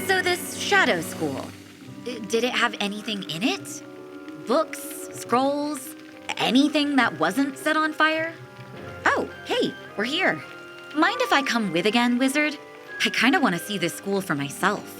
So this shadow school, did it have anything in it? Books, scrolls, anything that wasn't set on fire? Oh, hey, we're here. Mind if I come with again, Wizard? I kinda wanna see this school for myself.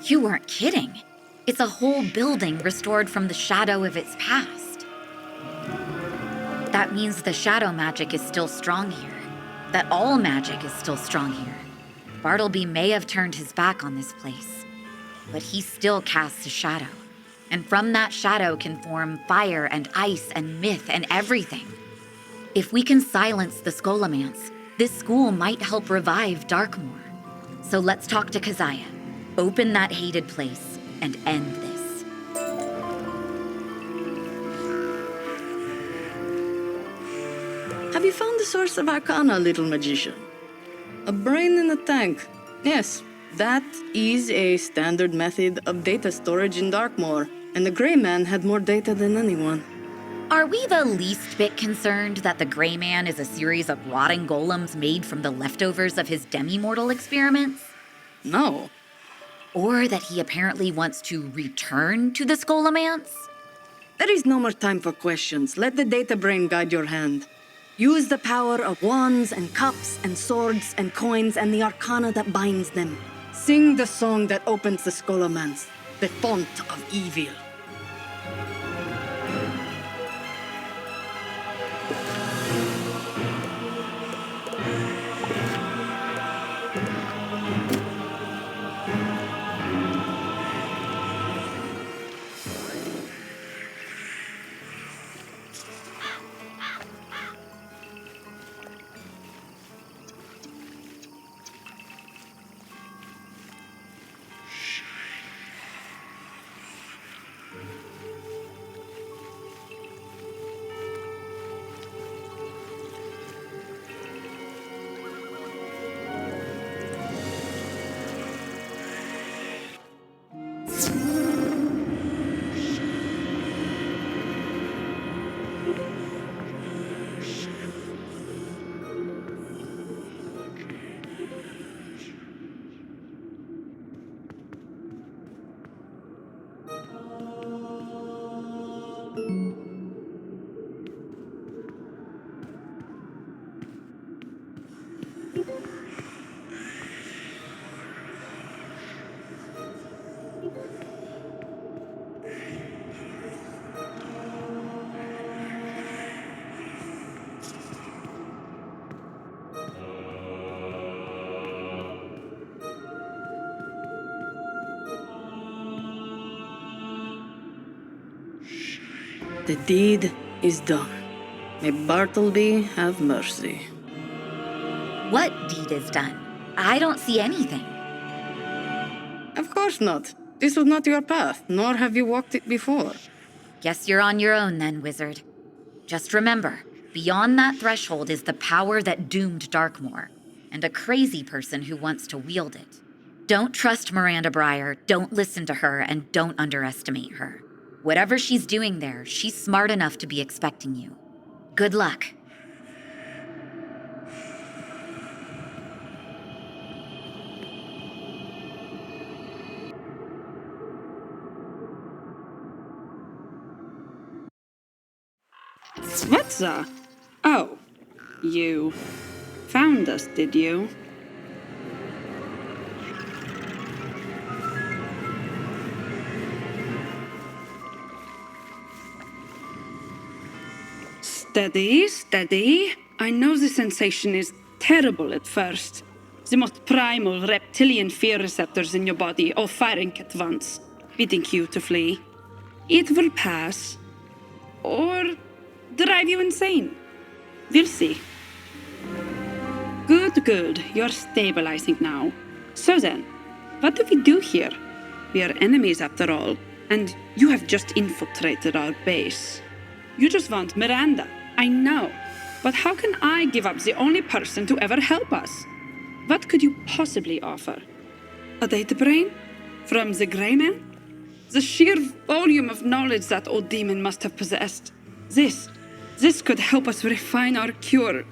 You weren't kidding. It's a whole building restored from the shadow of its past. That means the shadow magic is still strong here. That all magic is still strong here. Bartleby may have turned his back on this place, but he still casts a shadow. And from that shadow can form fire and ice and myth and everything. If we can silence the Scholomance, this school might help revive Darkmoor. So let's talk to Keziah. Open that hated place and end this. Have you found the source of Arcana, little magician? A brain in a tank. Yes, that is a standard method of data storage in Darkmoor, and the Grey Man had more data than anyone. Are we the least bit concerned that the Grey Man is a series of rotting golems made from the leftovers of his demi-mortal experiments? No. Or that he apparently wants to return to the Scholomance? There is no more time for questions. Let the data brain guide your hand. Use the power of wands and cups and swords and coins and the arcana that binds them. Sing the song that opens the Scholomance, the font of evil. The deed is done. May Bartleby have mercy. What deed is done? I don't see anything. Of course not. This was not your path, nor have you walked it before. Guess you're on your own then, Wizard. Just remember, beyond that threshold is the power that doomed Darkmoor, and a crazy person who wants to wield it. Don't trust Miranda Briar, don't listen to her, and don't underestimate her. Whatever she's doing there, she's smart enough to be expecting you. Good luck. Svetza? Oh, you found us, did you? Steady, steady. I know the sensation is terrible at first. The most primal reptilian fear receptors in your body all firing at once, bidding you to flee. It will pass. Or drive you insane. We'll see. Good, good. You're stabilizing now. So then, what do we do here? We are enemies after all, and you have just infiltrated our base. You just want Miranda, I know. But how can I give up the only person to ever help us? What could you possibly offer? A data brain? From the Grey Man? The sheer volume of knowledge that old demon must have possessed. This could help us refine our cure.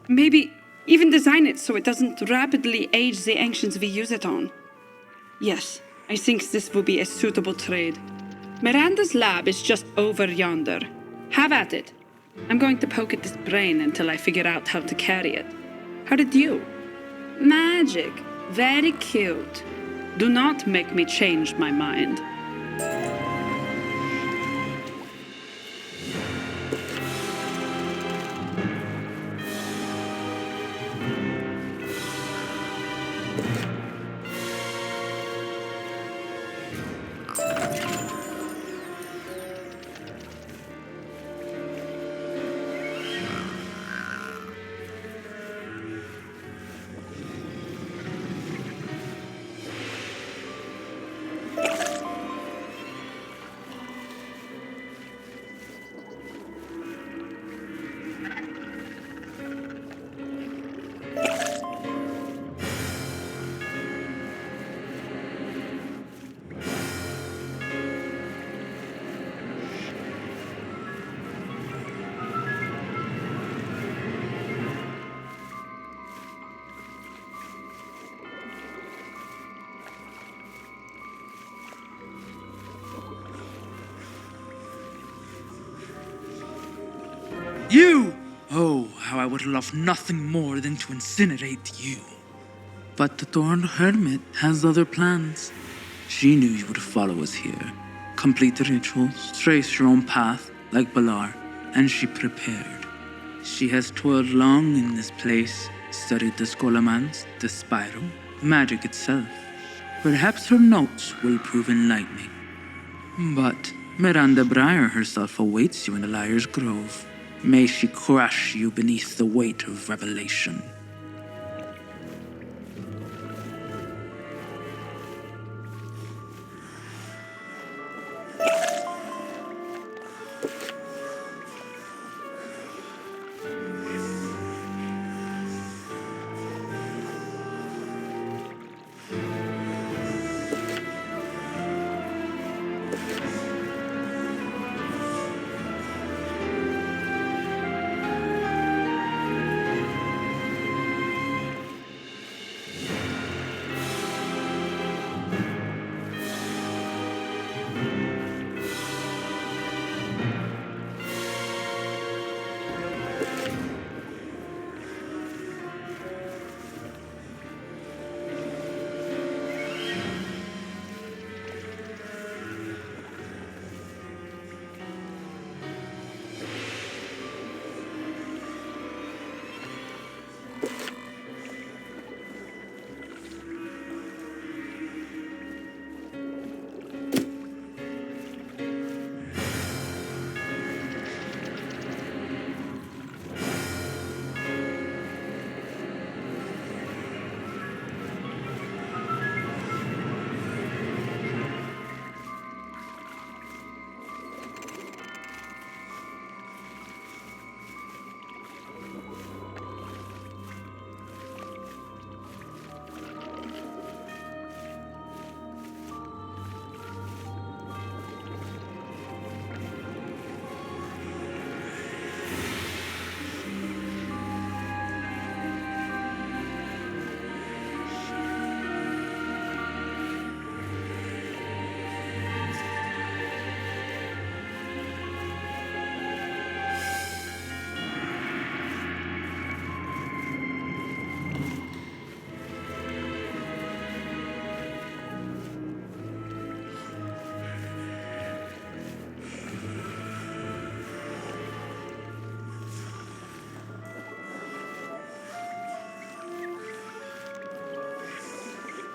Maybe even design it so it doesn't rapidly age the ancients we use it on. Yes, I think this will be a suitable trade. Miranda's lab is just over yonder. Have at it. I'm going to poke at this brain until I figure out how to carry it. How did you? Magic. Very cute. Do not make me change my mind. You! Oh, how I would love nothing more than to incinerate you. But the Thorned Hermit has other plans. She knew you would follow us here. Complete the rituals, trace your own path, like Balar, and she prepared. She has toiled long in this place, studied the Scholomance, the spiral, magic itself. Perhaps her notes will prove enlightening. But Miranda Briar herself awaits you in the Liar's Grove. May she crush you beneath the weight of revelation.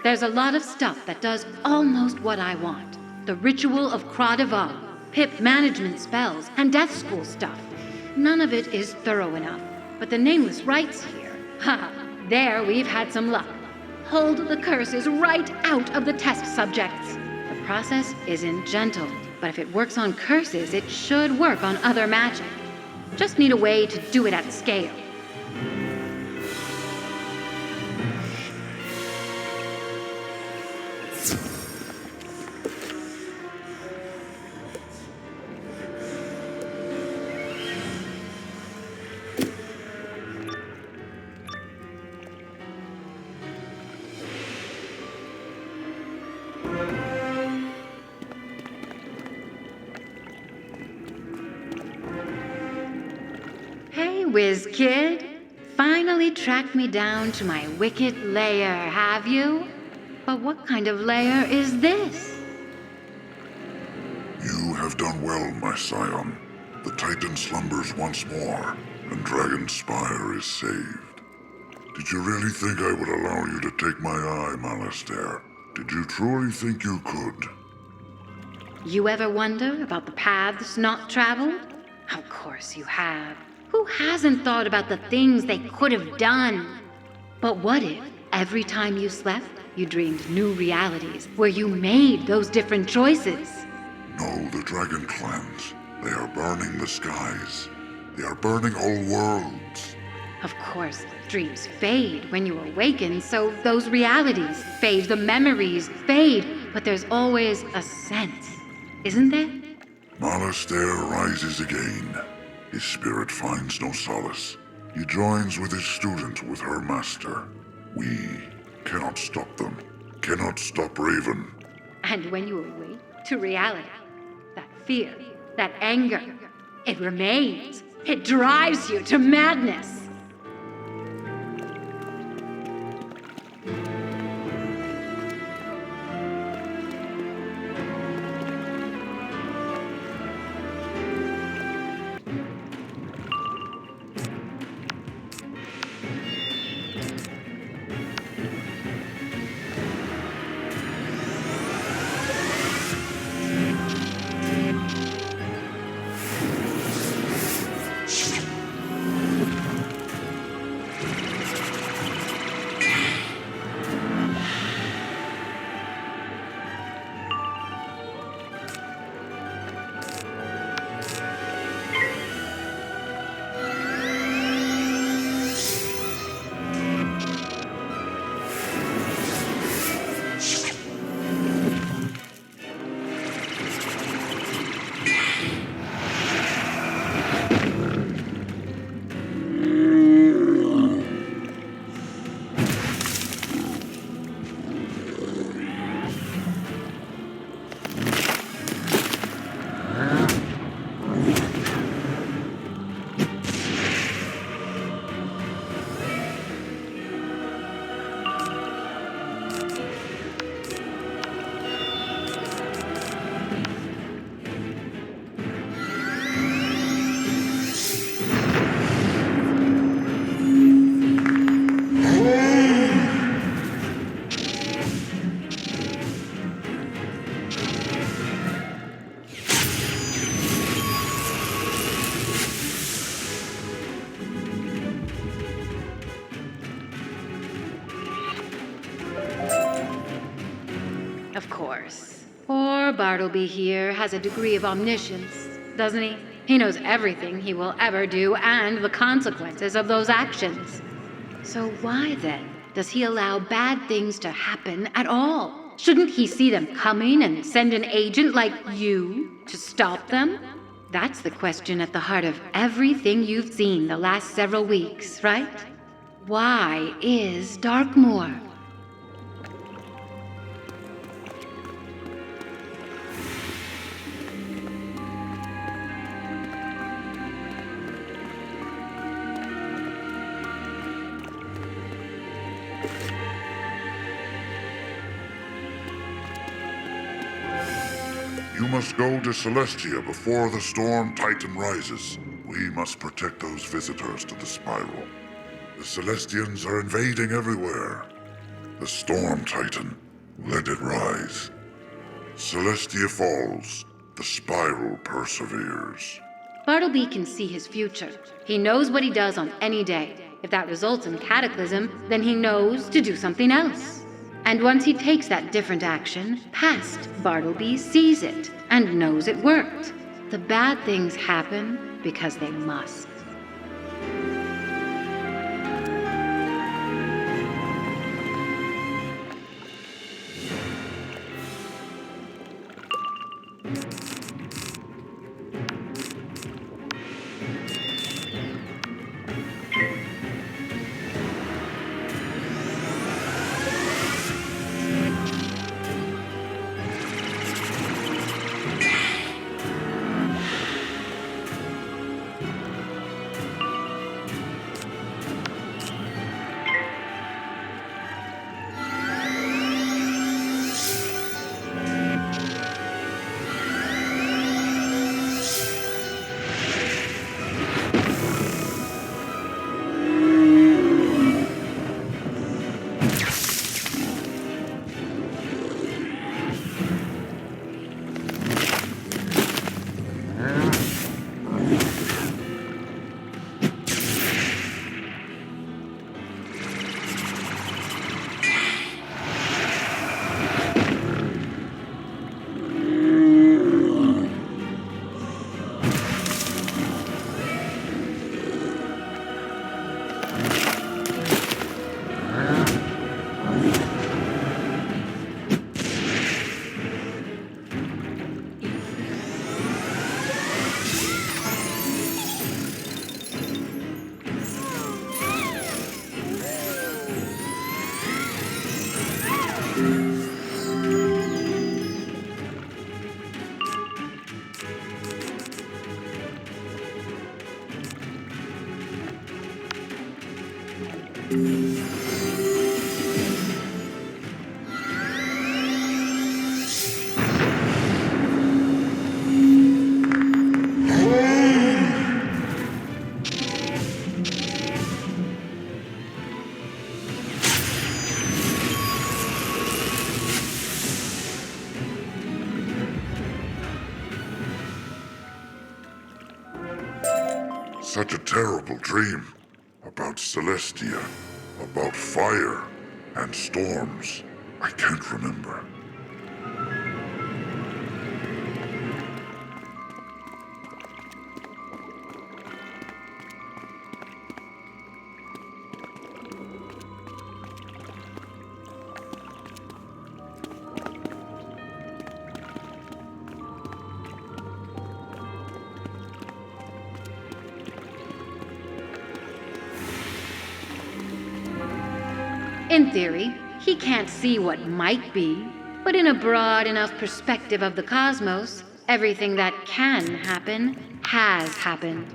There's a lot of stuff that does almost what I want. The ritual of Croix de Val, pip management spells, and death school stuff. None of it is thorough enough, but the nameless rites here, haha, there we've had some luck. Hold the curses right out of the test subjects. The process isn't gentle, but if it works on curses, it should work on other magic. Just need a way to do it at scale. Whiz kid, finally tracked me down to my wicked lair, have you? But what kind of lair is this? You have done well, my scion. The Titan slumbers once more, and Dragon's Spire is saved. Did you really think I would allow you to take my eye, Malastair? Did you truly think you could? You ever wonder about the paths not traveled? Of course you have. Who hasn't thought about the things they could have done? But what if every time you slept, you dreamed new realities where you made those different choices? No, the Dragon Clans. They are burning the skies. They are burning whole worlds. Of course, dreams fade when you awaken, so those realities fade, the memories fade, but there's always a sense, isn't there? Malastair rises again. His spirit finds no solace. He joins with his student with her master. We cannot stop them. Cannot stop Raven. And when you awake to reality, that fear, that anger, it remains. It drives you to madness. Of course. Poor Bartleby here has a degree of omniscience, doesn't he? He knows everything he will ever do and the consequences of those actions. So why then does he allow bad things to happen at all? Shouldn't he see them coming and send an agent like you to stop them? That's the question at the heart of everything you've seen the last several weeks, right? Why is Darkmoor? You must go to Celestia before the storm Titan rises. We must protect those visitors to the spiral. The Celestians are invading everywhere. The Storm Titan. Let it rise. Celestia falls. The spiral perseveres. Bartleby can see his future. He knows what he does on any day. If that results in cataclysm, then he knows to do something else. And once he takes that different action, past Bartleby sees it and knows it worked. The bad things happen because they must. Such a terrible dream. About Celestia, about fire and storms. I can't remember. In theory, he can't see what might be, but in a broad enough perspective of the cosmos, everything that can happen has happened.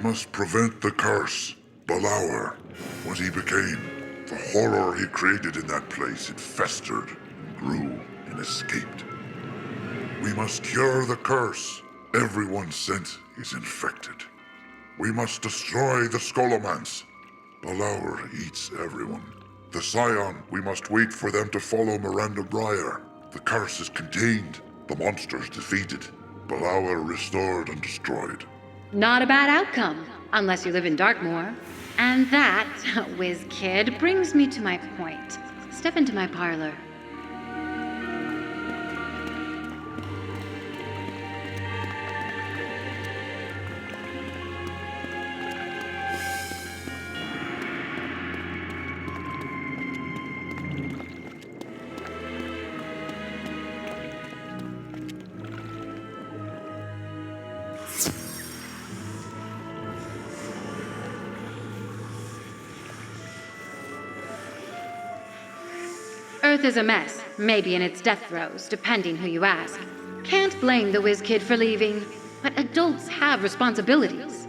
Must prevent the curse. Balaur, what he became, the horror he created in that place, it festered, grew, and escaped. We must cure the curse. Everyone sent is infected. We must destroy the Scholomance. Balaur eats everyone. The Scion, we must wait for them to follow Miranda Briar. The curse is contained, the monsters defeated, Balaur restored and destroyed. Not a bad outcome, unless you live in Darkmoor. And that, whiz kid, brings me to my point. Step into my parlor. Earth is a mess, maybe in its death throes, depending who you ask. Can't blame the whiz kid for leaving, but adults have responsibilities.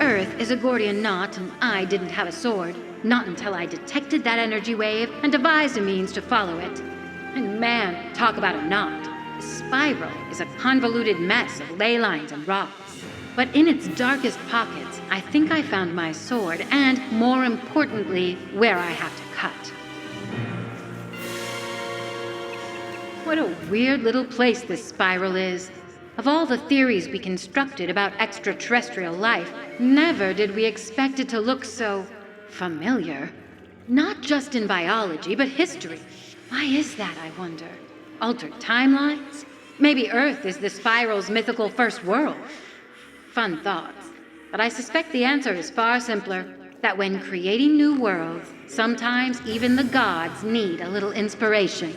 Earth is a Gordian knot, and I didn't have a sword. Not until I detected that energy wave and devised a means to follow it. And man, talk about a knot. The spiral is a convoluted mess of ley lines and rocks. But in its darkest pockets, I think I found my sword, and, more importantly, where I have to cut. What a weird little place this spiral is. Of all the theories we constructed about extraterrestrial life, never did we expect it to look so familiar. Not just in biology, but history. Why is that, I wonder? Altered timelines? Maybe Earth is the spiral's mythical first world. Fun thoughts. But I suspect the answer is far simpler. That when creating new worlds, sometimes even the gods need a little inspiration.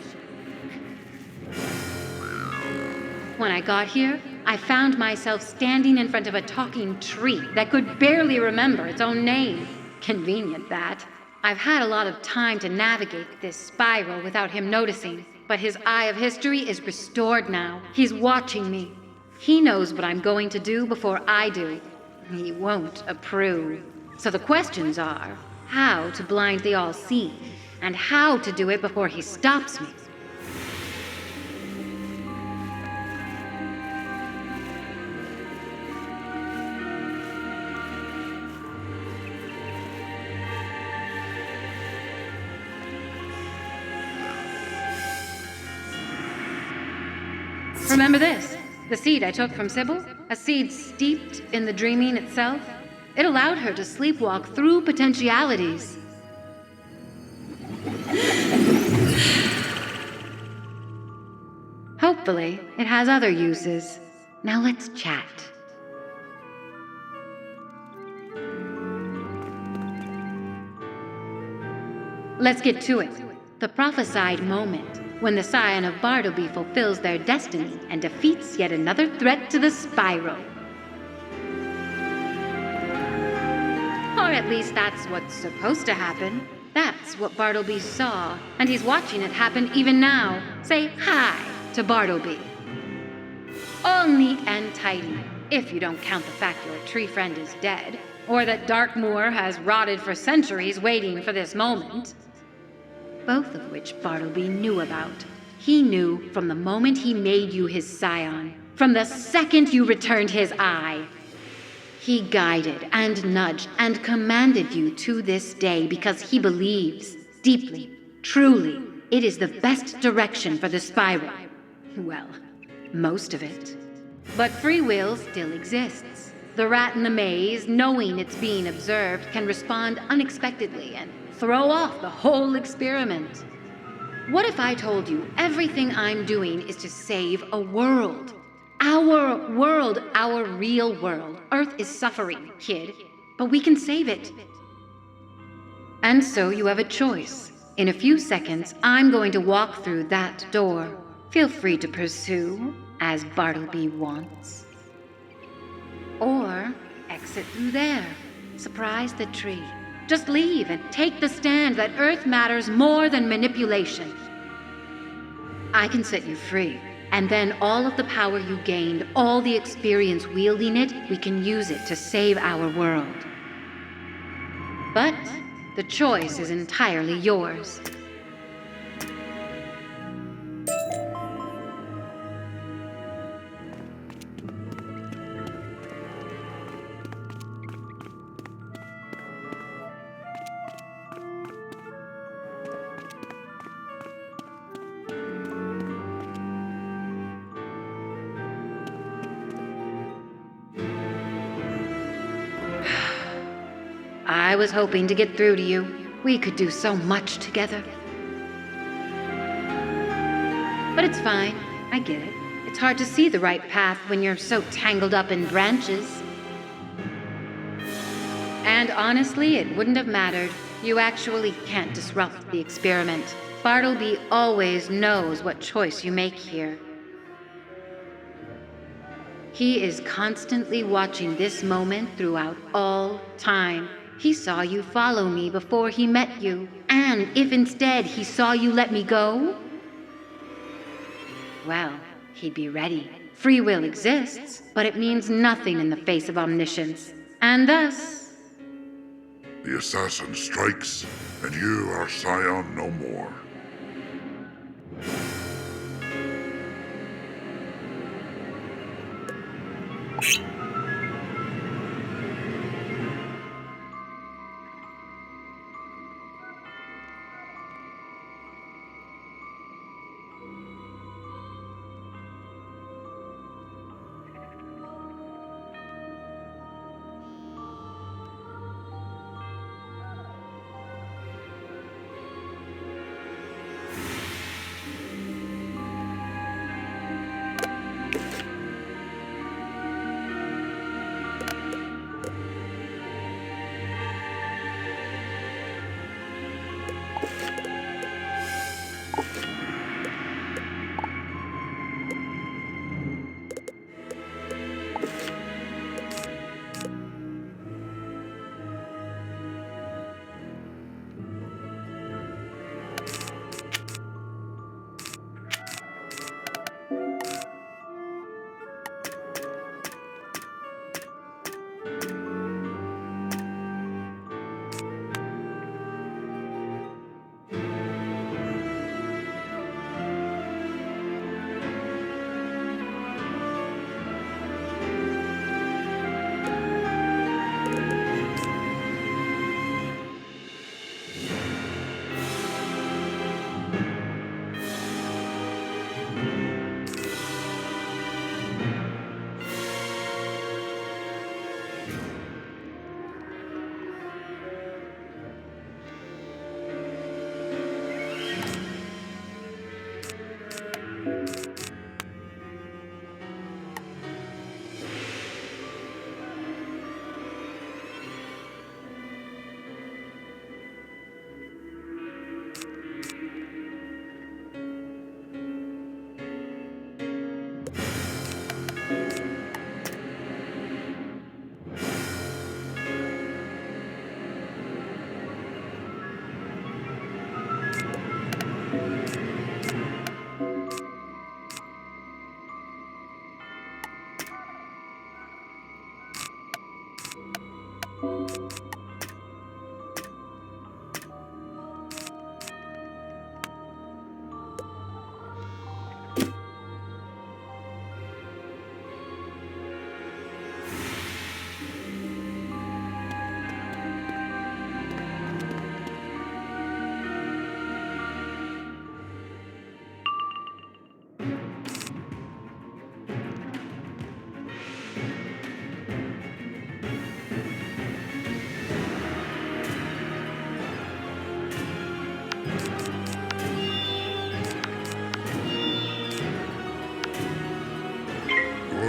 When I got here, I found myself standing in front of a talking tree that could barely remember its own name. Convenient, that. I've had a lot of time to navigate this spiral without him noticing, but his eye of history is restored now. He's watching me. He knows what I'm going to do before I do. He won't approve. So the questions are, how to blind the all-seeing, and how to do it before he stops me. Remember this? The seed I took from Sybil? A seed steeped in the dreaming itself? It allowed her to sleepwalk through potentialities. Hopefully, it has other uses. Now let's chat. Let's get to it. The prophesied moment. When the Scion of Bartleby fulfills their destiny and defeats yet another threat to the spiral. Or at least that's what's supposed to happen. That's what Bartleby saw, and he's watching it happen even now. Say hi to Bartleby. All neat and tidy, if you don't count the fact your tree friend is dead, or that Darkmoor has rotted for centuries waiting for this moment. Both of which Bartleby knew about. He knew from the moment he made you his scion, from the second you returned his eye. He guided and nudged and commanded you to this day because he believes, deeply, truly, it is the best direction for the spiral. Well, most of it. But free will still exists. The rat in the maze, knowing it's being observed, can respond unexpectedly and throw off the whole experiment. What if I told you everything I'm doing is to save a world? Our world, our real world. Earth is suffering, kid, but we can save it. And so you have a choice. In a few seconds, I'm going to walk through that door. Feel free to pursue, as Bartleby wants. Or exit through there. Surprise the tree. Just leave and take the stand that Earth matters more than manipulation. I can set you free, and then all of the power you gained, all the experience wielding it, we can use it to save our world. But the choice is entirely yours. I was hoping to get through to you. We could do so much together. But it's fine. I get it. It's hard to see the right path when you're so tangled up in branches. And honestly, it wouldn't have mattered. You actually can't disrupt the experiment. Bartleby always knows what choice you make here. He is constantly watching this moment throughout all time. He saw you follow me before he met you. And if instead he saw you let me go, well, he'd be ready. Free will exists, but it means nothing in the face of omniscience. And thus... The assassin strikes, and you are Scion no more.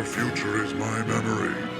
Your future is my memory.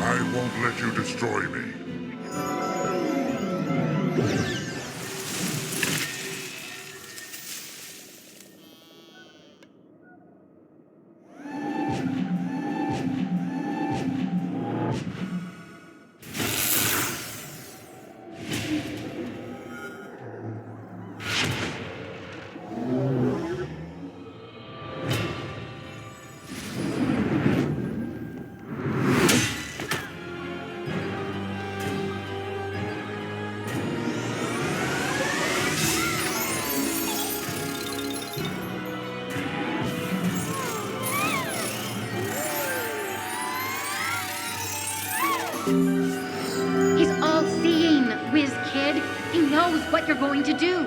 I won't let you destroy me. He's all-seeing, whiz kid. He knows what you're going to do.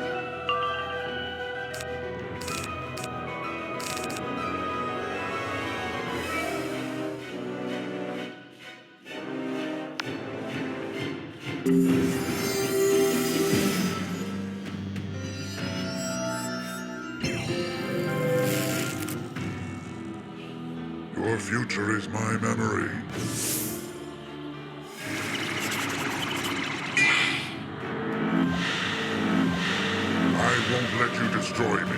Your future is my memory. I won't let you destroy me.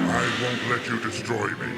I won't let you destroy me.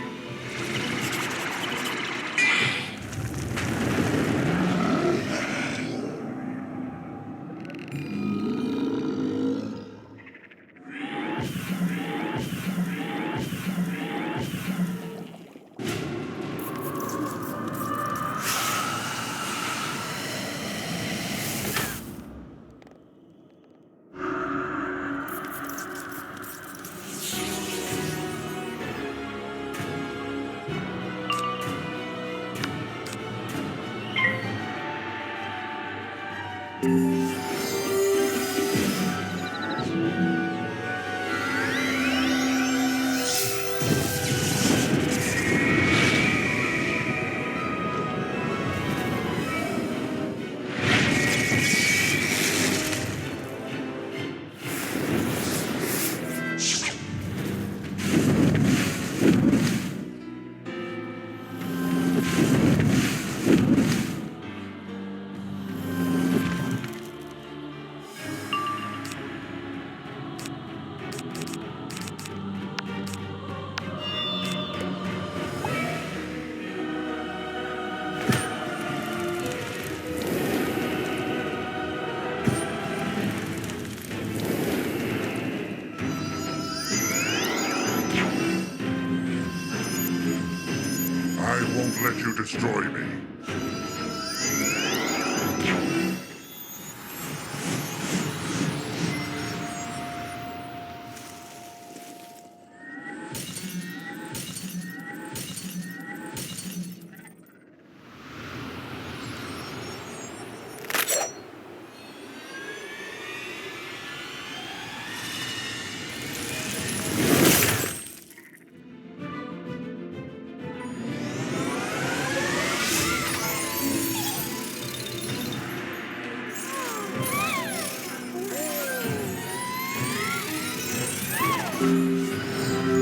I won't let you destroy me.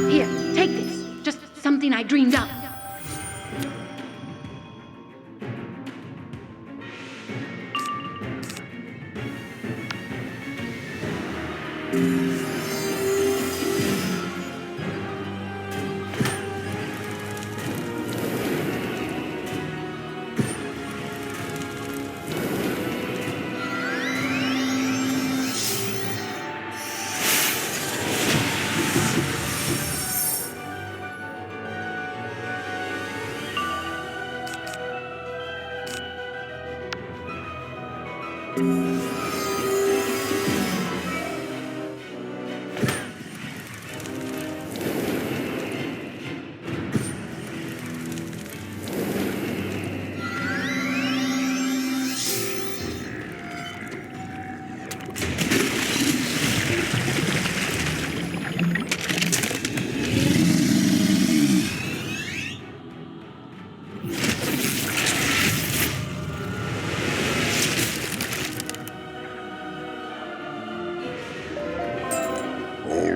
Here, take this. Just something I dreamed up. All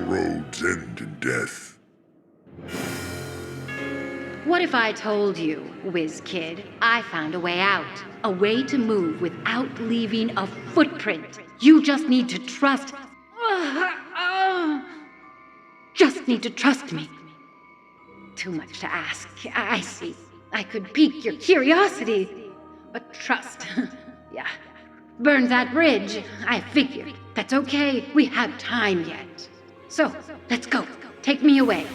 roads end in death. What if I told you, Whiz Kid, I found a way out? A way to move without leaving a footprint. You just need to trust. Just need to trust me. Too much to ask. I see. I could pique your curiosity. But trust. Yeah. Burn that bridge. I figured. That's okay. We have time yet. So, let's go. Take me away.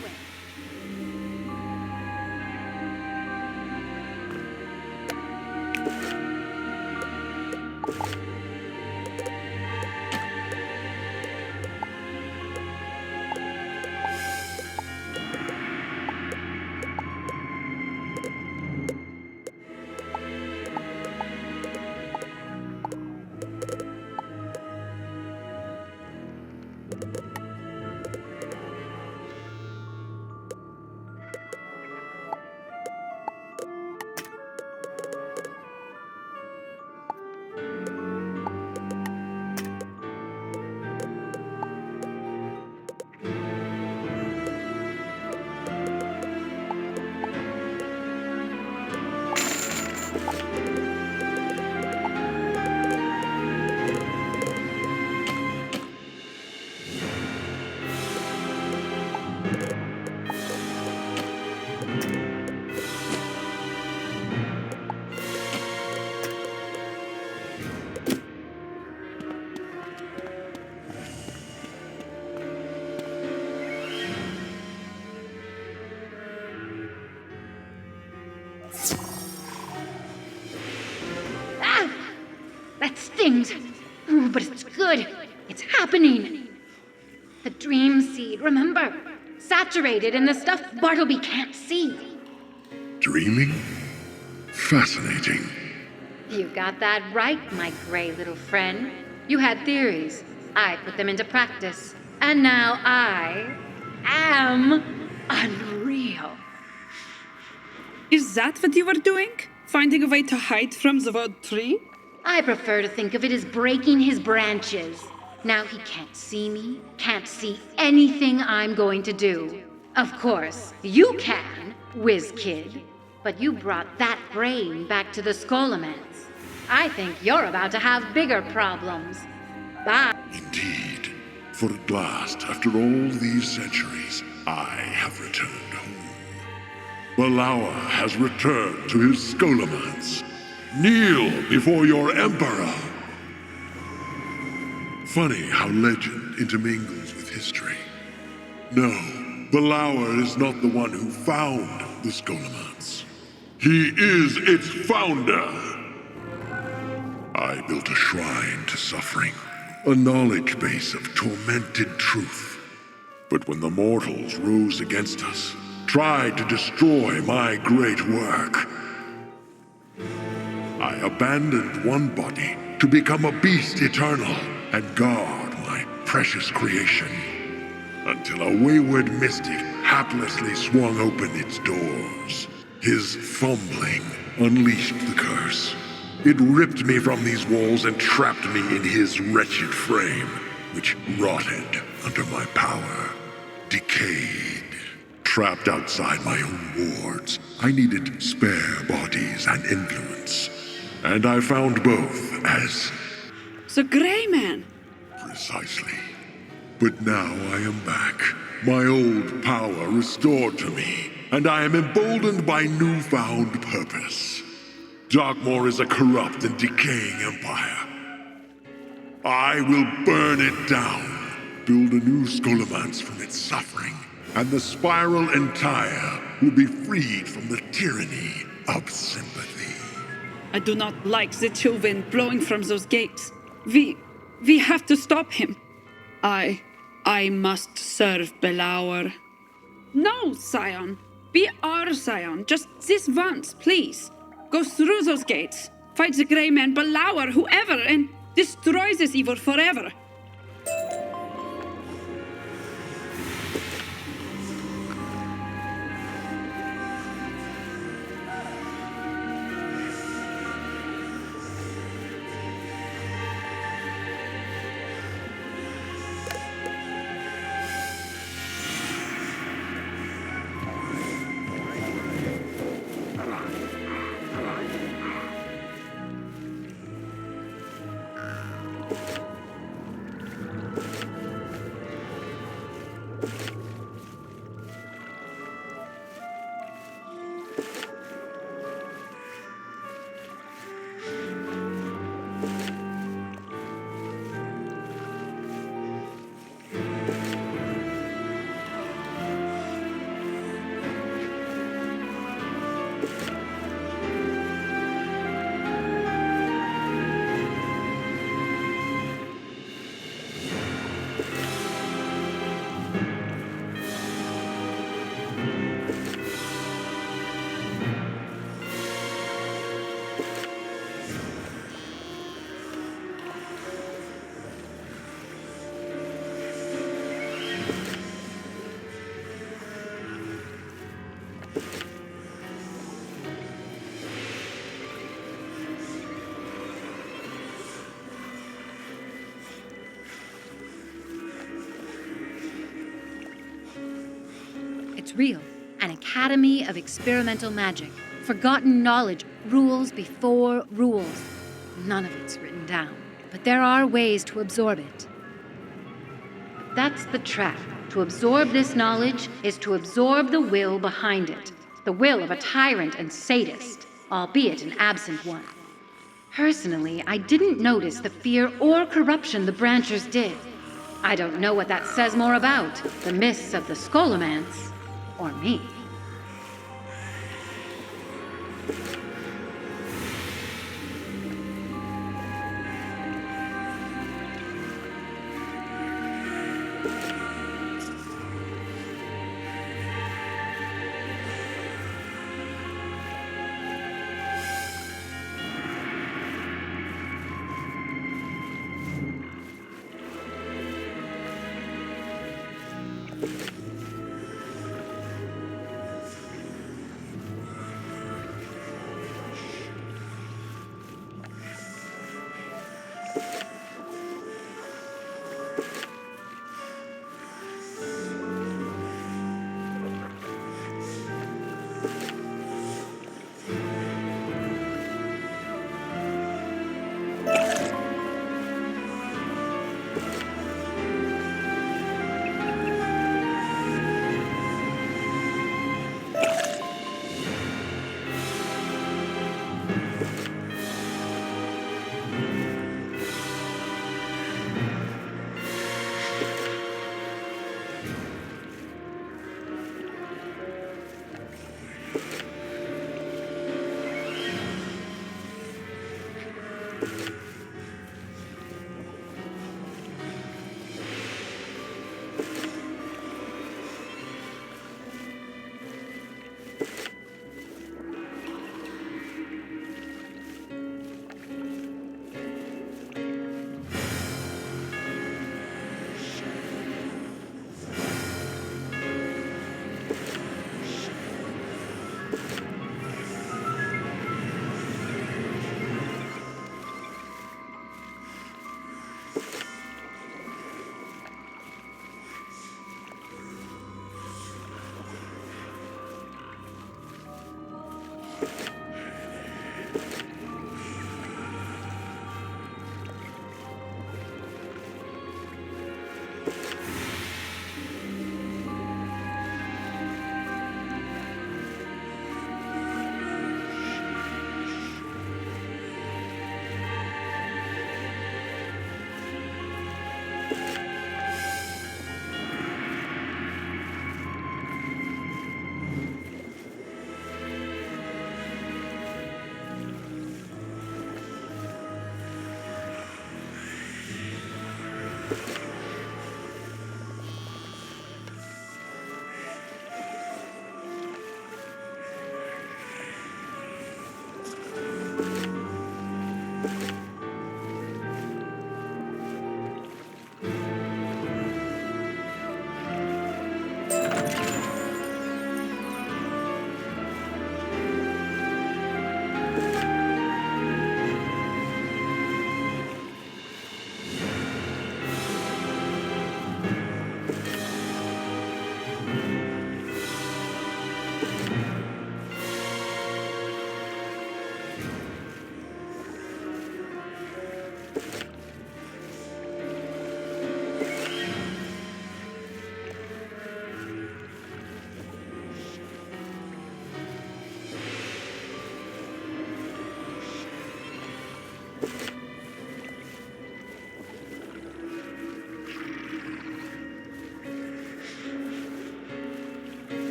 That stings. Ooh, but it's good. It's happening. The dream seed, remember? Saturated in the stuff Bartleby can't see. Dreaming? Fascinating. You got that right, my gray little friend. You had theories. I put them into practice. And now I am unreal. Is that what you were doing? Finding a way to hide from the world tree? I prefer to think of it as breaking his branches. Now he can't see me, can't see anything I'm going to do. Of course, you can, Whiz Kid. But you brought that brain back to the Scholomance. I think you're about to have bigger problems. Bye. Indeed. For at last, after all these centuries, I have returned home. Balawa has returned to his Scholomance. Kneel before your emperor. Funny how legend intermingles with history. No, Balawa is not the one who found the Scholomance. He is its founder. I built a shrine to suffering, a knowledge base of tormented truth. But when the mortals rose against us, tried to destroy my great work, I abandoned one body to become a beast eternal and guard my precious creation, until a wayward mystic haplessly swung open its doors. His fumbling unleashed the curse. It ripped me from these walls and trapped me in his wretched frame, which rotted under my power, decayed. Trapped outside my own wards, I needed spare bodies and influence. And I found both as... The Grey Man. Precisely. But now I am back. My old power restored to me, and I am emboldened by newfound purpose. Darkmoor is a corrupt and decaying empire. I will burn it down, build a new Scholomance from its suffering, and the spiral entire will be freed from the tyranny of sympathy. I do not like the chill wind blowing from those gates. We have to stop him. I must serve Belauer. No, Scion. Be our Scion. Just this once, please. Go through those gates. Fight the Grey Man, Belauer, whoever, and destroy this evil forever. It's real. An academy of experimental magic. Forgotten knowledge. Rules before rules. None of it's written down. But there are ways to absorb it. That's the trap. To absorb this knowledge is to absorb the will behind it. The will of a tyrant and sadist, albeit an absent one. Personally, I didn't notice the fear or corruption the Branchers did. I don't know what that says more about, the mists of the Scholomance, or me.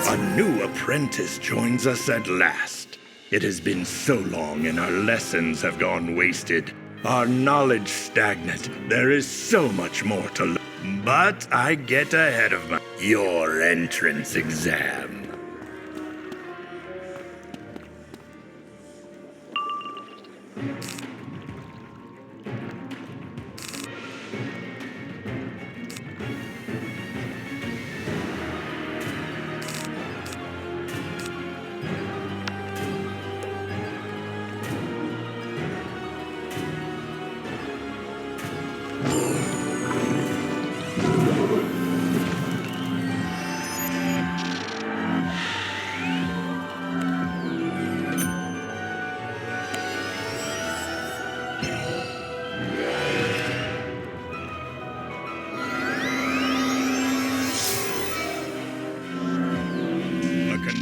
A new apprentice joins us at last. It has been so long and our lessons have gone wasted. Our knowledge stagnant. There is so much more to learn. But I get ahead of your entrance exam.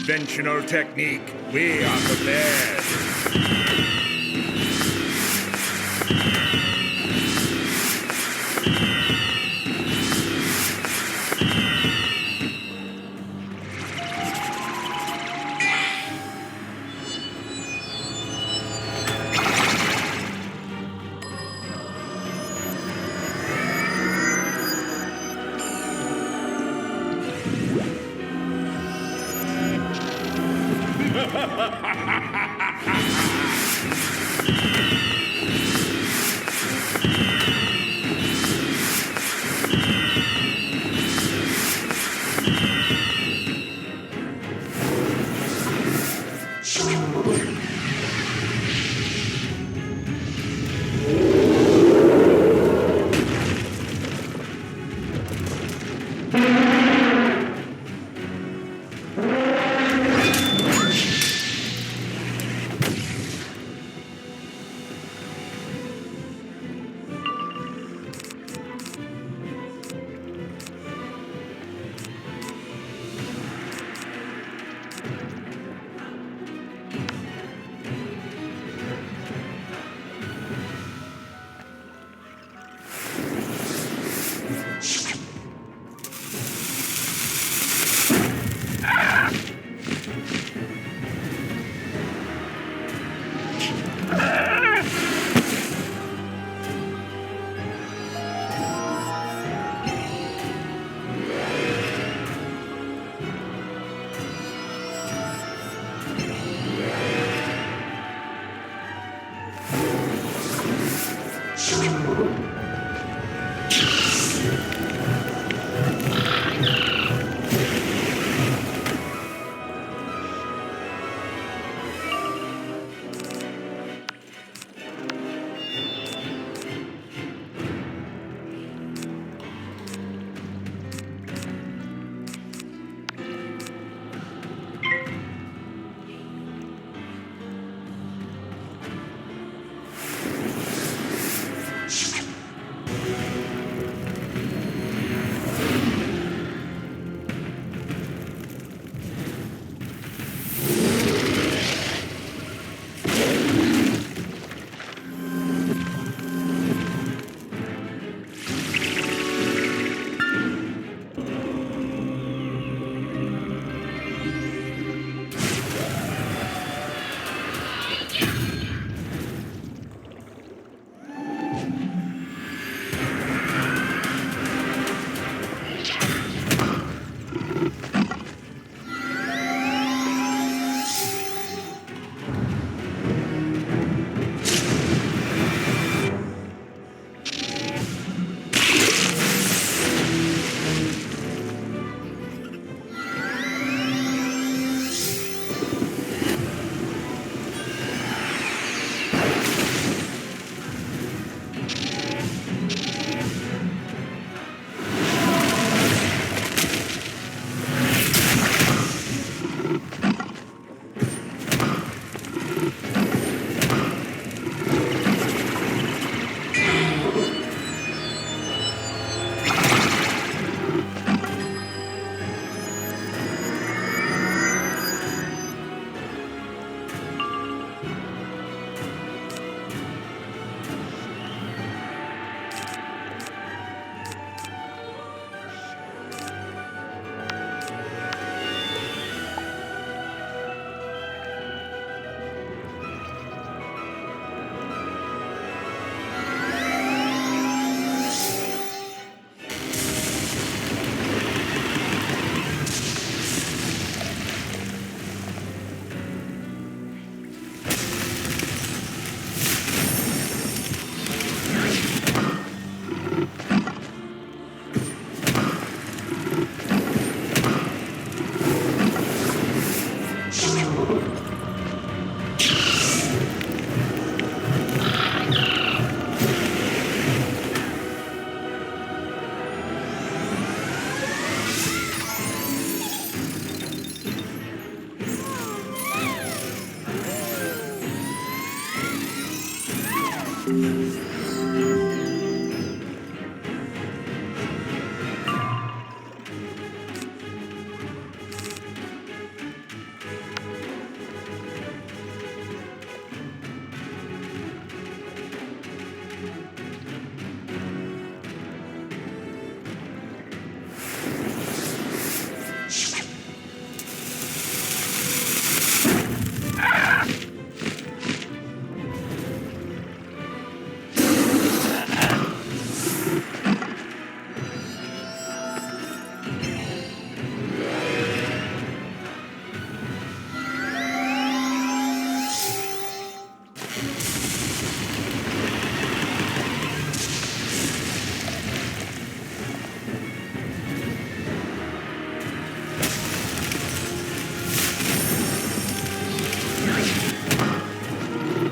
Conventional technique. We are prepared.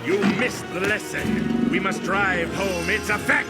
You missed the lesson. We must drive home its effect.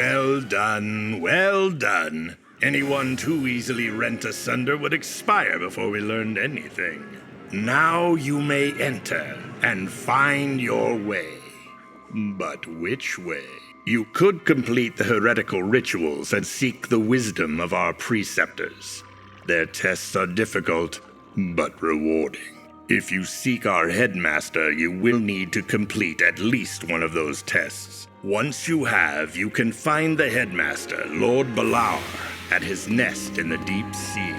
Well done, well done. Anyone too easily rent asunder would expire before we learned anything. Now you may enter and find your way. But which way? You could complete the heretical rituals and seek the wisdom of our preceptors. Their tests are difficult, but rewarding. If you seek our headmaster, you will need to complete at least one of those tests. Once you have, you can find the headmaster, Lord Balaur, at his nest in the deep sea.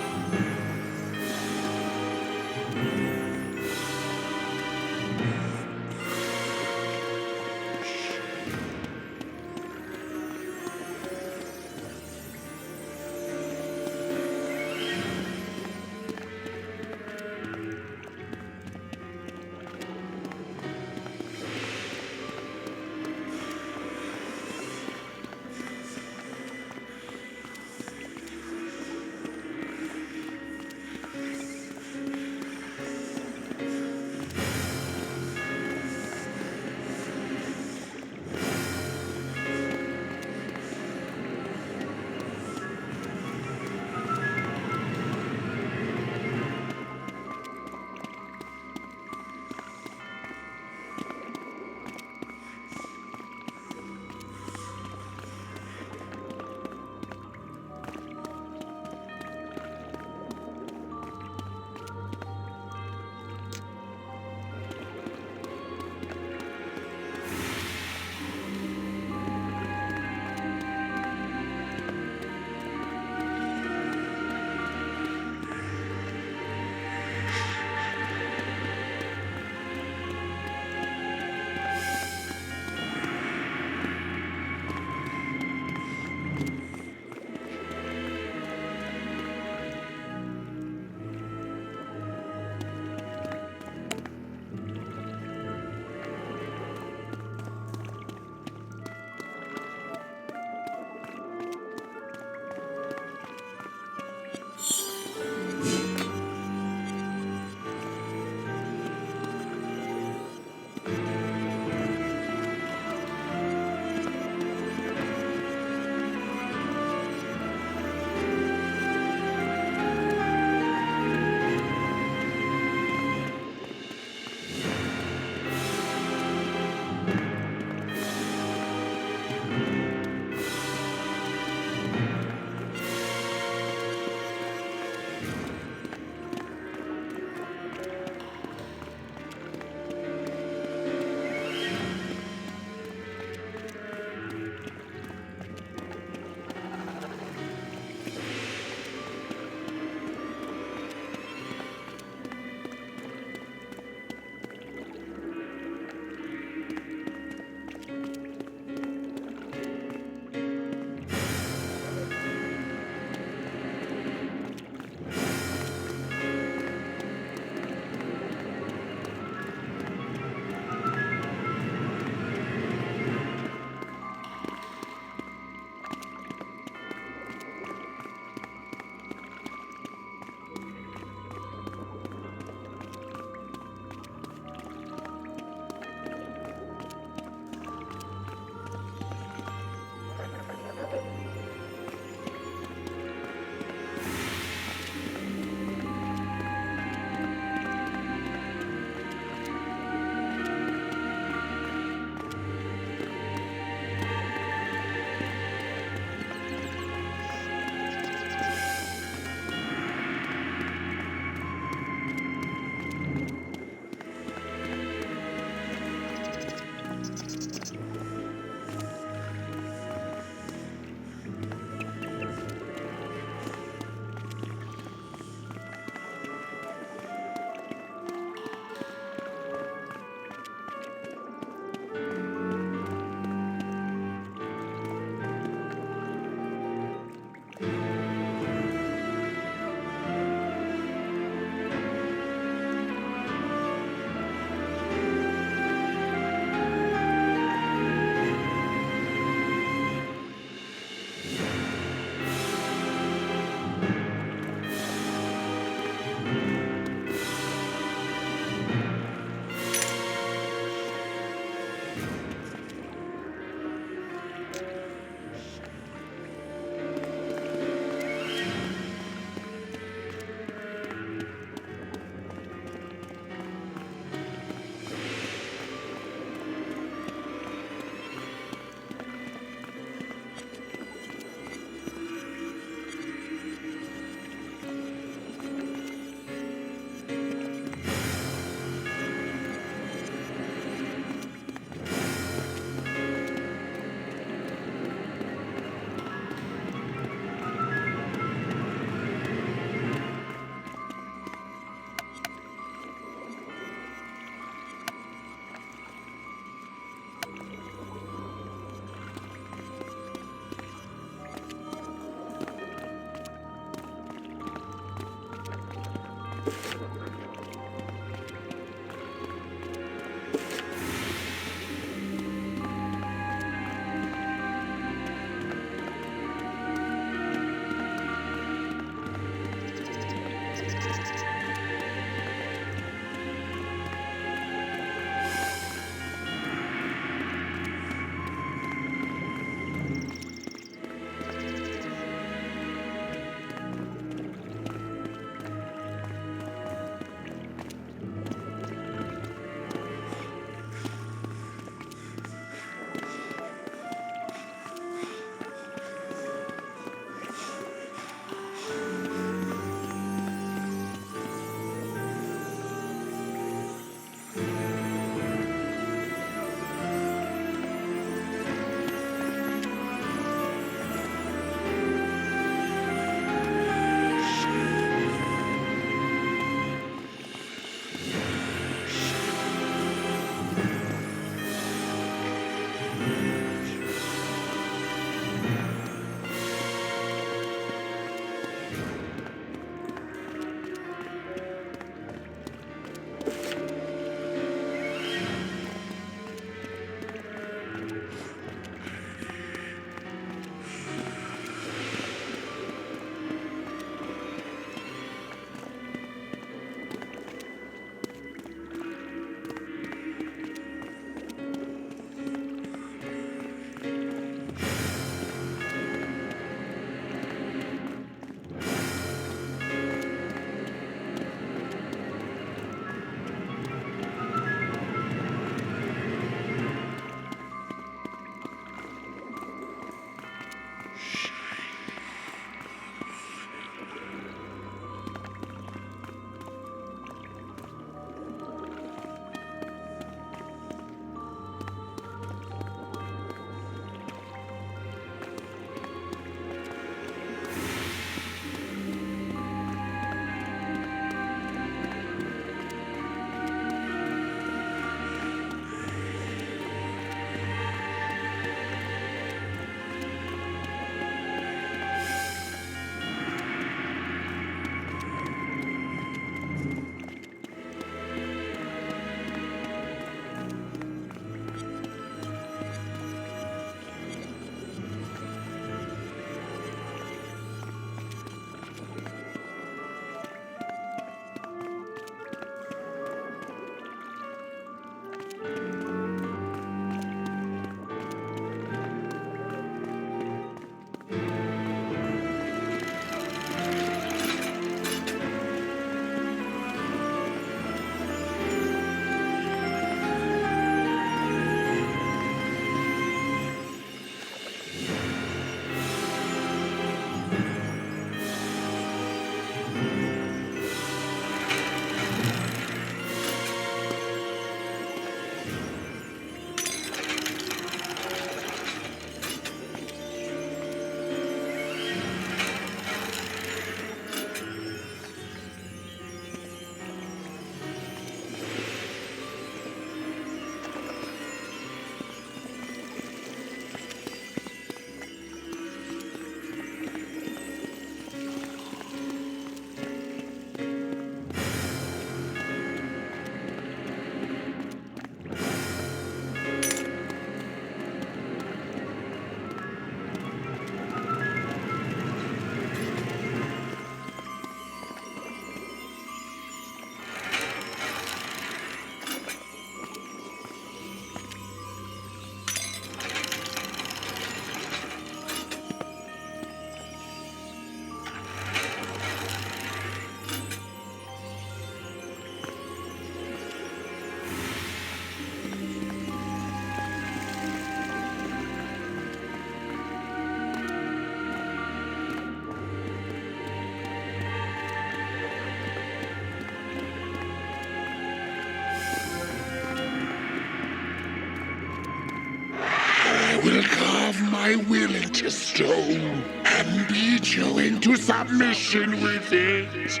my will into stone and beat you into submission with it.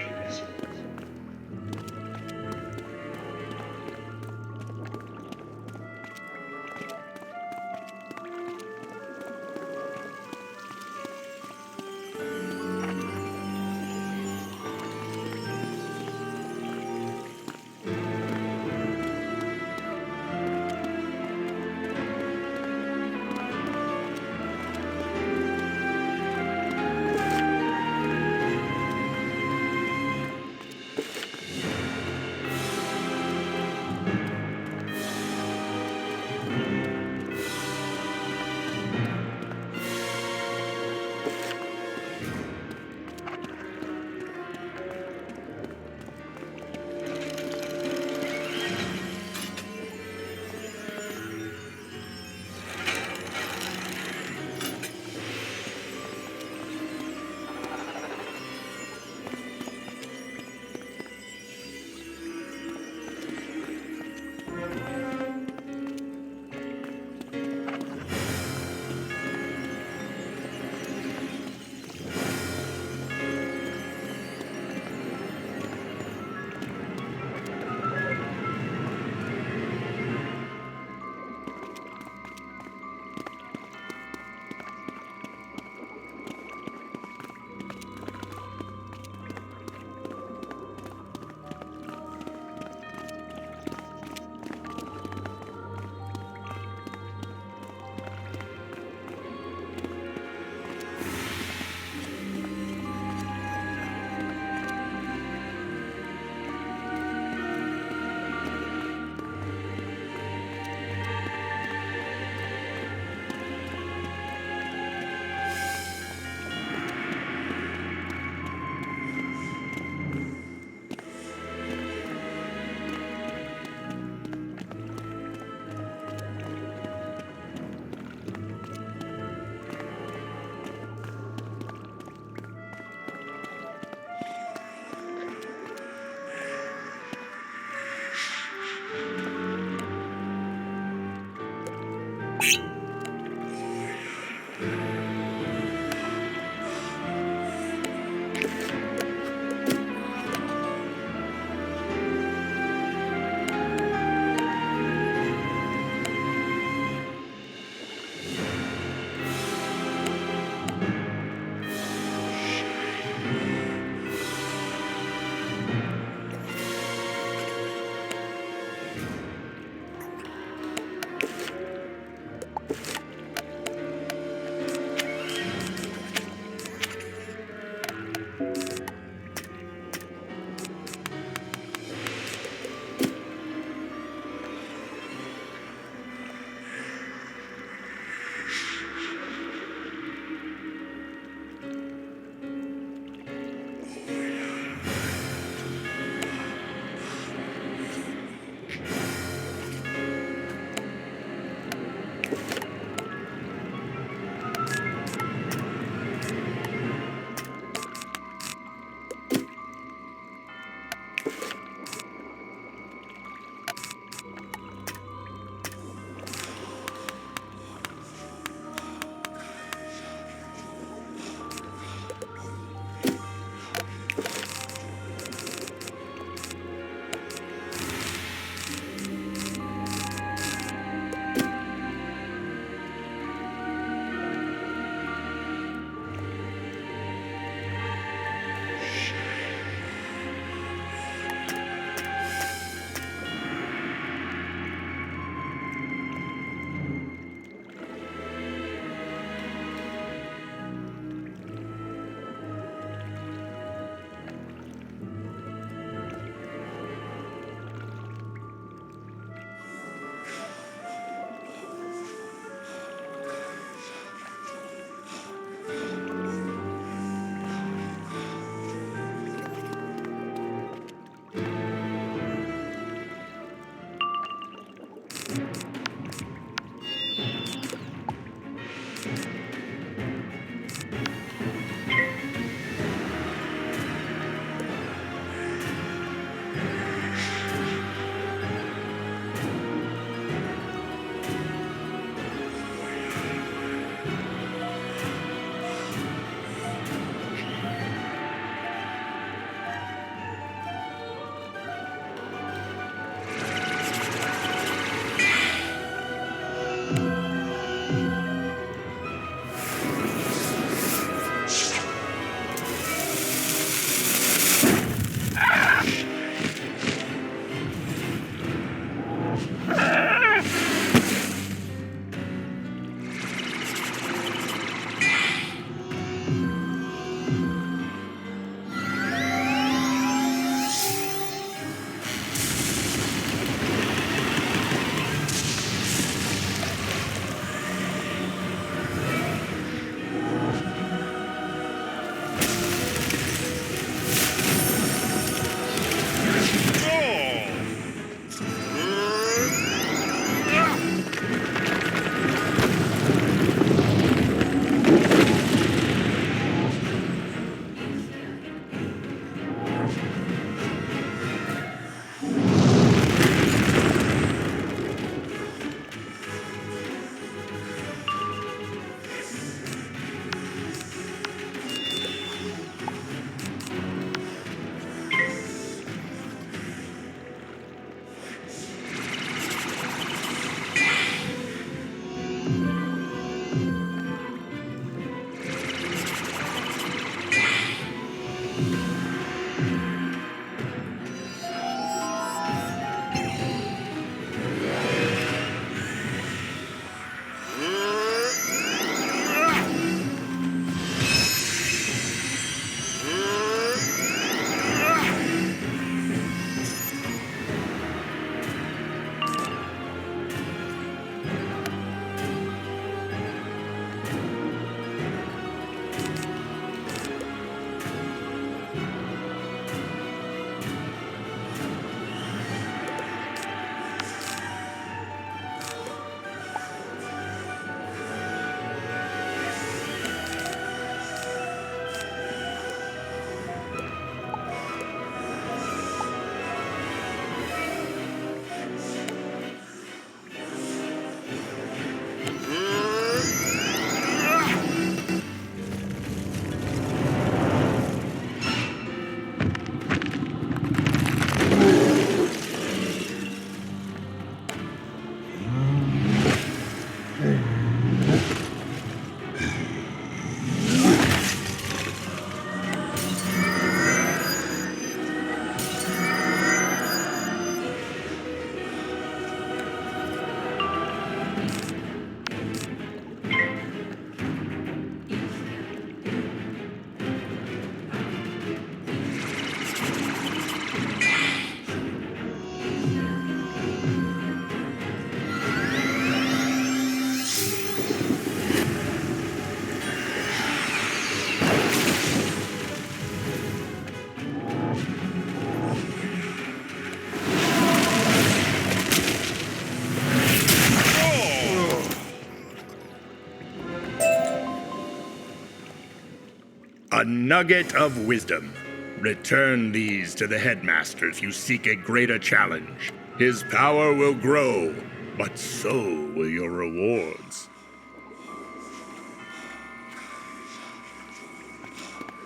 A nugget of wisdom. Return these to the headmaster if you seek a greater challenge. His power will grow, but so will your rewards.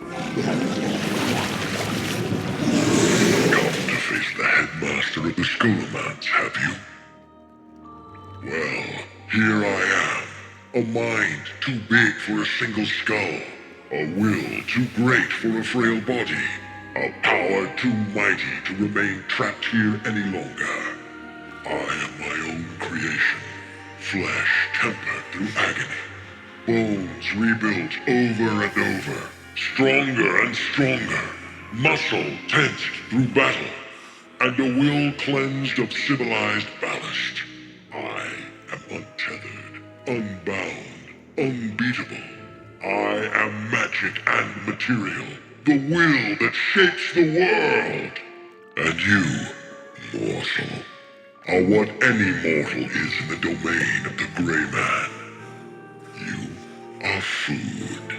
Come to face the headmaster of the Scholomance, have you? Well, here I am. A mind too big for a single skull. A will too great for a frail body. A power too mighty to remain trapped here any longer. I am my own creation. Flesh tempered through agony. Bones rebuilt over and over. Stronger and stronger. Muscle tensed through battle. And a will cleansed of civilized ballast. I am untethered, unbound, unbeatable. I am magic and material, the will that shapes the world. And you, mortal, are what any mortal is in the domain of the Gray Man. You are food.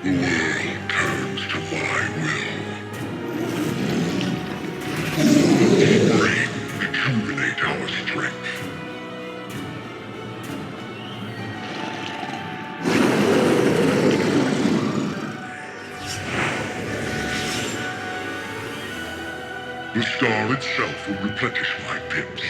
The world turns to my will. Spring, rejuvenate our strength. The star itself will replenish my pips.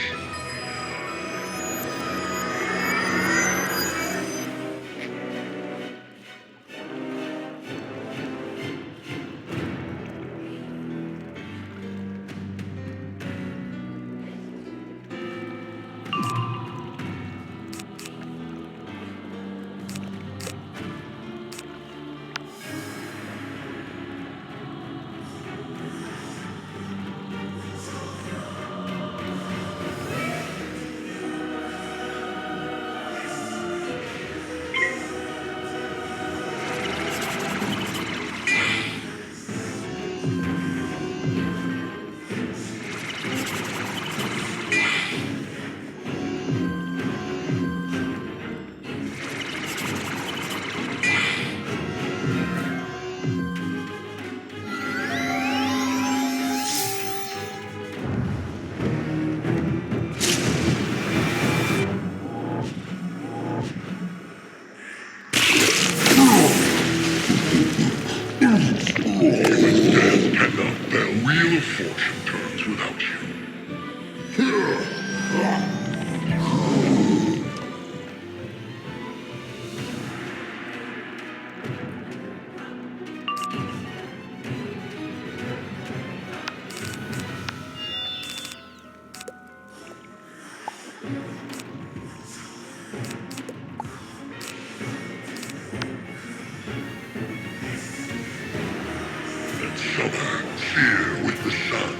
The wheel of fortune turns without you. And summer, cheer with the sun.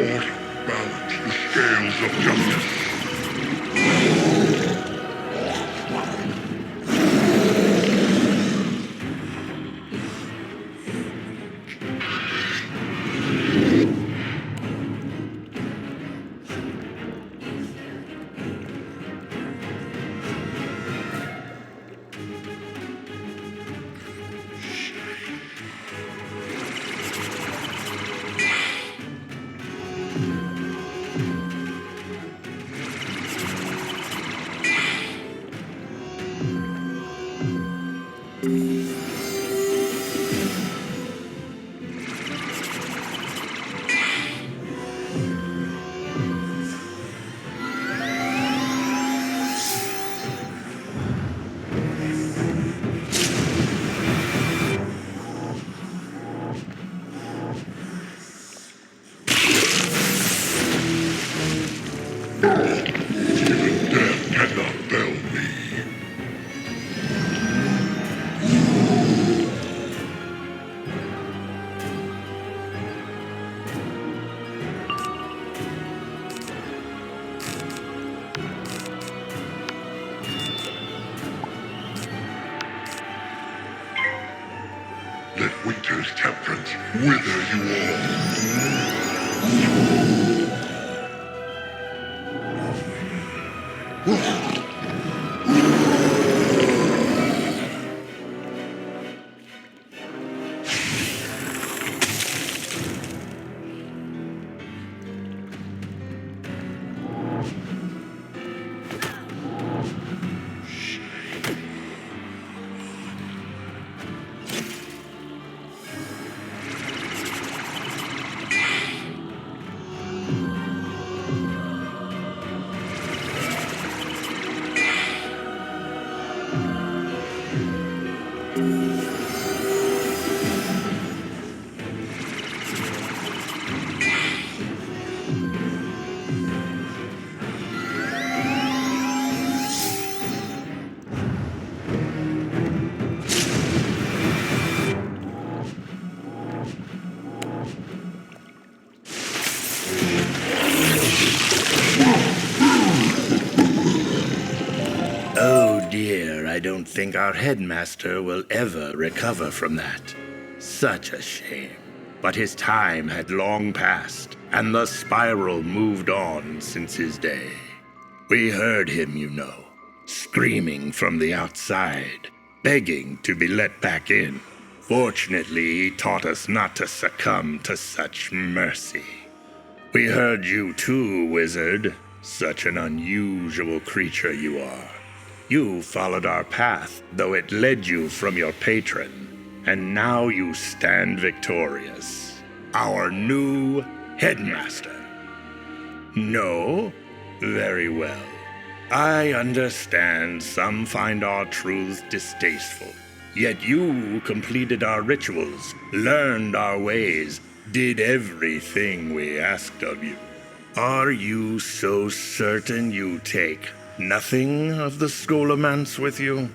ought to balance the scales of justice. Let winter's temperance wither you all. Oh dear, I don't think our headmaster will ever recover from that. Such a shame. But his time had long passed, and the spiral moved on since his day. We heard him, you know, screaming from the outside, begging to be let back in. Fortunately, he taught us not to succumb to such mercy. We heard you too, wizard. Such an unusual creature you are. You followed our path, though it led you from your patron, and now you stand victorious. Our new headmaster. No? Very well. I understand some find our truths distasteful. Yet you completed our rituals, learned our ways, did everything we asked of you. Are you so certain you take nothing of the Scholomance with you?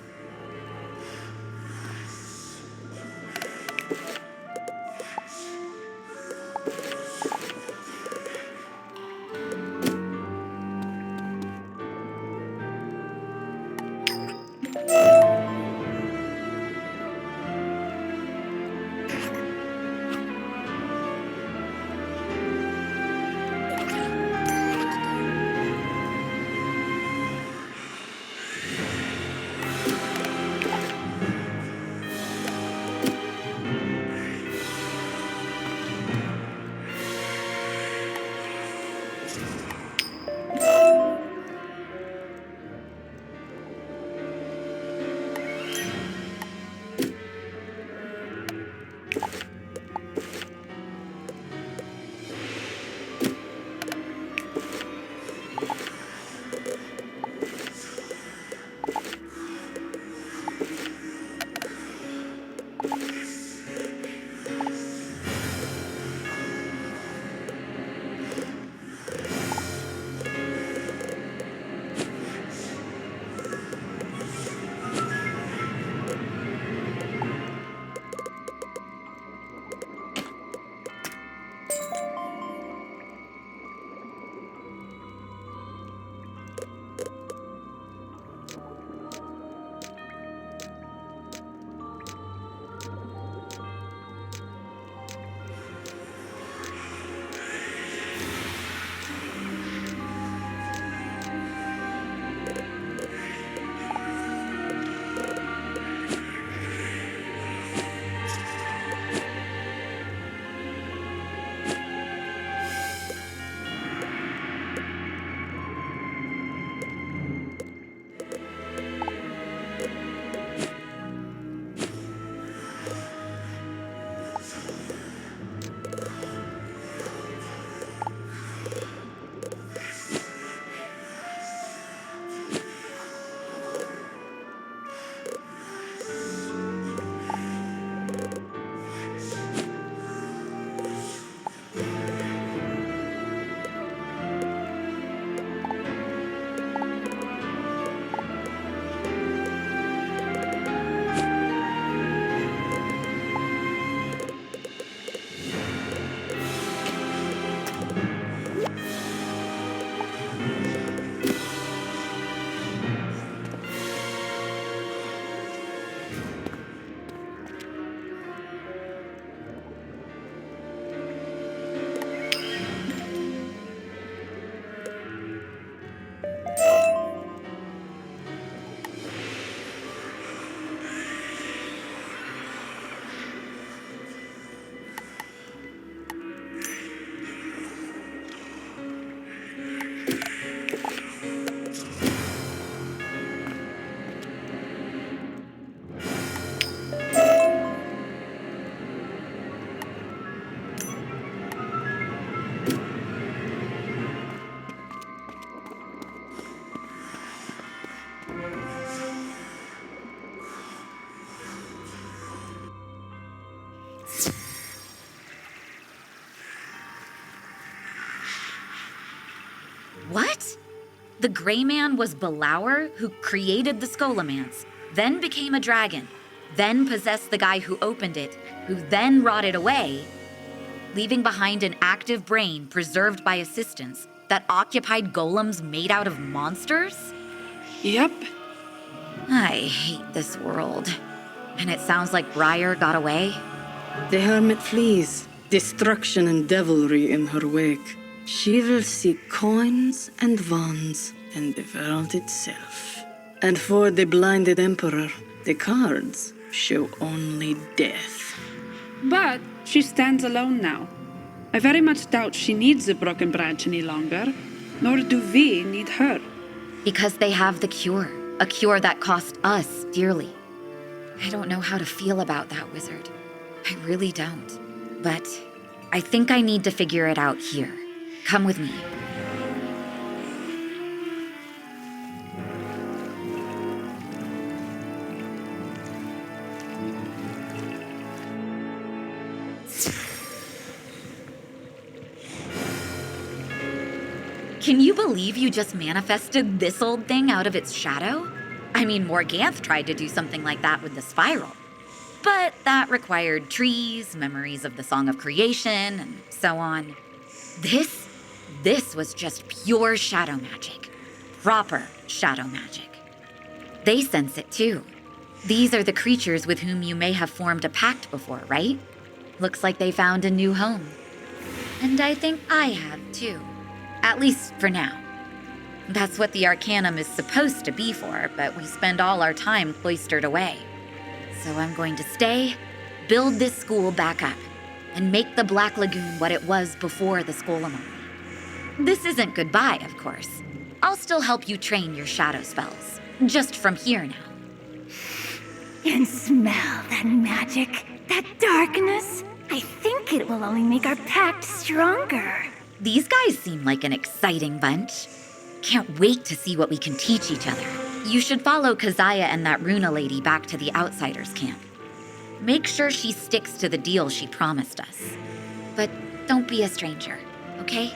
The gray man was Belauer, who created the Scholomance, then became a dragon, then possessed the guy who opened it, who then rotted away, leaving behind an active brain preserved by assistants that occupied golems made out of monsters? Yep. I hate this world. And it sounds like Briar got away? The hermit flees, destruction and devilry in her wake. She will seek coins and wands and the world itself. And for the blinded emperor, the cards show only death. But she stands alone now. I very much doubt she needs the broken branch any longer, nor do we need her. Because they have the cure, a cure that cost us dearly. I don't know how to feel about that, Wizard. I really don't. But I think I need to figure it out here. Come with me. Can you believe you just manifested this old thing out of its shadow? I mean, Morganth tried to do something like that with the spiral. But that required trees, memories of the Song of Creation, and so on. This was just pure shadow magic. Proper shadow magic. They sense it too. These are the creatures with whom you may have formed a pact before, right? Looks like they found a new home. And I think I have too. At least for now. That's what the Arcanum is supposed to be for, but we spend all our time cloistered away. So I'm going to stay, build this school back up, and make the Black Lagoon what it was before the Scholomance. This isn't goodbye, of course. I'll still help you train your shadow spells, just from here now. And smell that magic, that darkness. I think it will only make our pact stronger. These guys seem like an exciting bunch. Can't wait to see what we can teach each other. You should follow Keziah and that Runa lady back to the Outsiders camp. Make sure she sticks to the deal she promised us. But don't be a stranger, okay?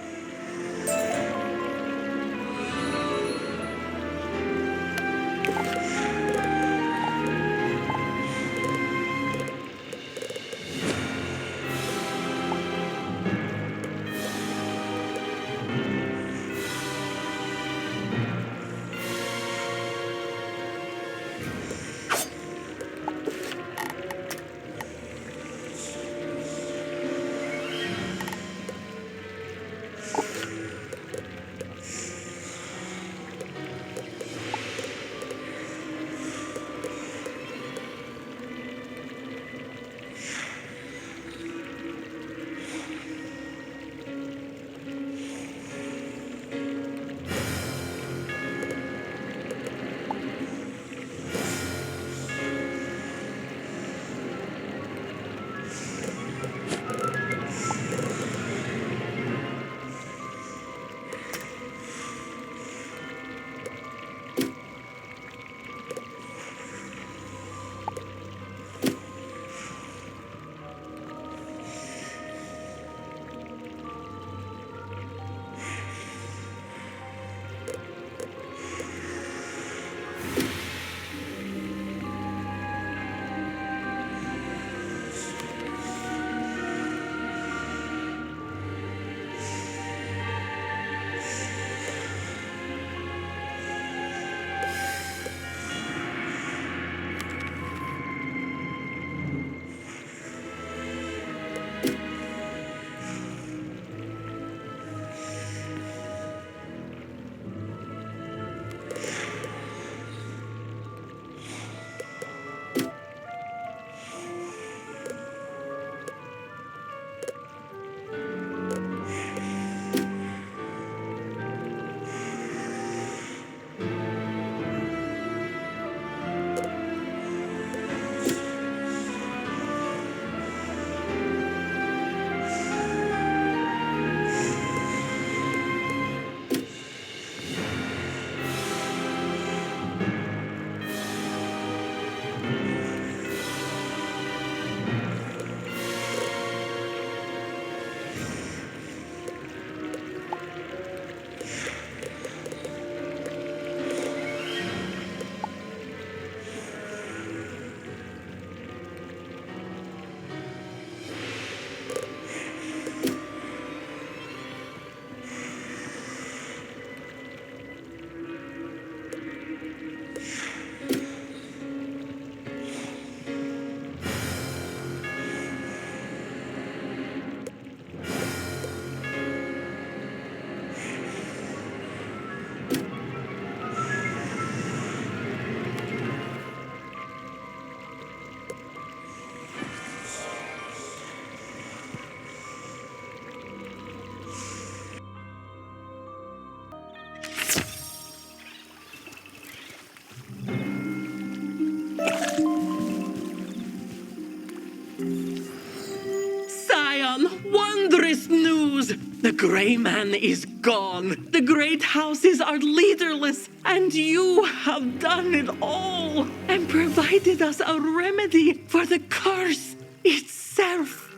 Wondrous news! The Grey Man is gone. The great houses are leaderless, and you have done it all and provided us a remedy for the curse itself.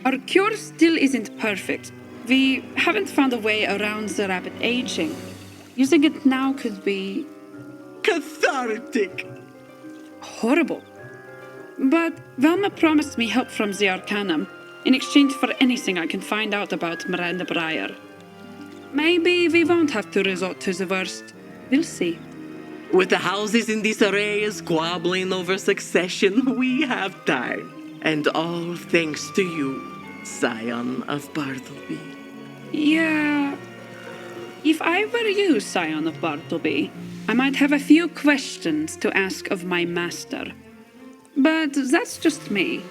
Our cure still isn't perfect. We haven't found a way around the rapid aging. Using it now could be Cathartic. horrible. But Velma promised me help from the Arcanum in exchange for anything I can find out about Miranda Briar. Maybe we won't have to resort to the worst. We'll see. With the houses in disarray squabbling over succession, we have time. And all thanks to you, Scion of Bartleby. Yeah. If I were you, Scion of Bartleby, I might have a few questions to ask of my master. But that's just me.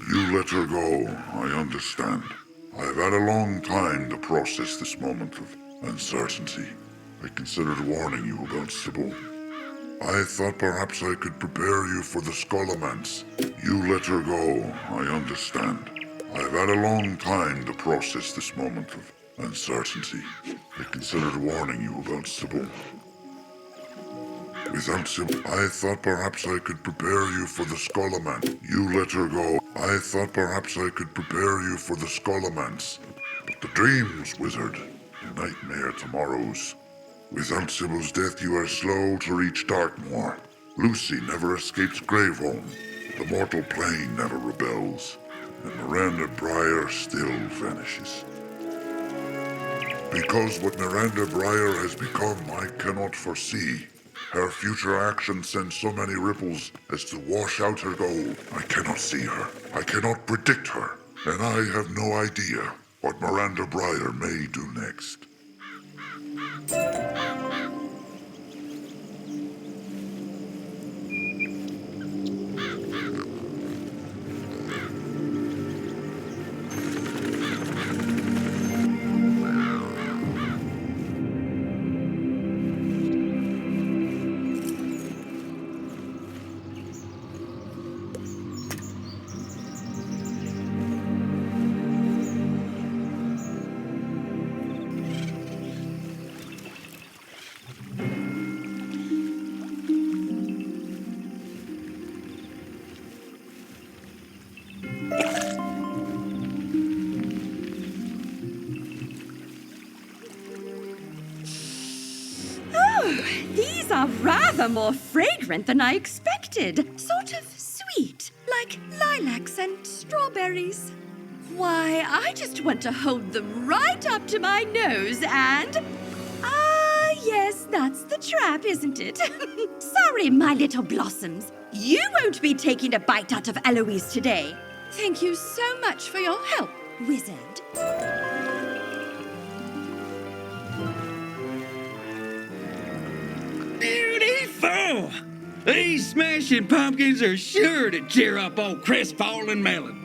You let her go, I understand. I've had a long time to process this moment of uncertainty. I considered warning you about Sybil. I thought perhaps I could prepare you for the Scholomance. You let her go, I understand. I've had a long time to process this moment of uncertainty. I considered warning you about Sybil. Without Sybil, I thought perhaps I could prepare you for the Scholomance. You let her go. I thought perhaps I could prepare you for the Scholomance. But the dreams, wizard. Nightmare tomorrows. Without Sybil's death, you are slow to reach Darkmoor. Lucy never escapes Gravehome. The mortal plane never rebels. And Miranda Briar still vanishes. Because what Miranda Briar has become, I cannot foresee. Her future actions send so many ripples as to wash out her gold. I cannot see her. I cannot predict her. And I have no idea what Miranda Briar may do next. These are rather more fragrant than I expected. Sort of sweet, like lilacs and strawberries. Why, I just want to hold them right up to my nose and... Ah, yes, that's the trap, isn't it? Sorry, my little blossoms. You won't be taking a bite out of Eloise today. Thank you so much for your help, Wizard. Beautiful! These smashing pumpkins are sure to cheer up old crestfallen Melon.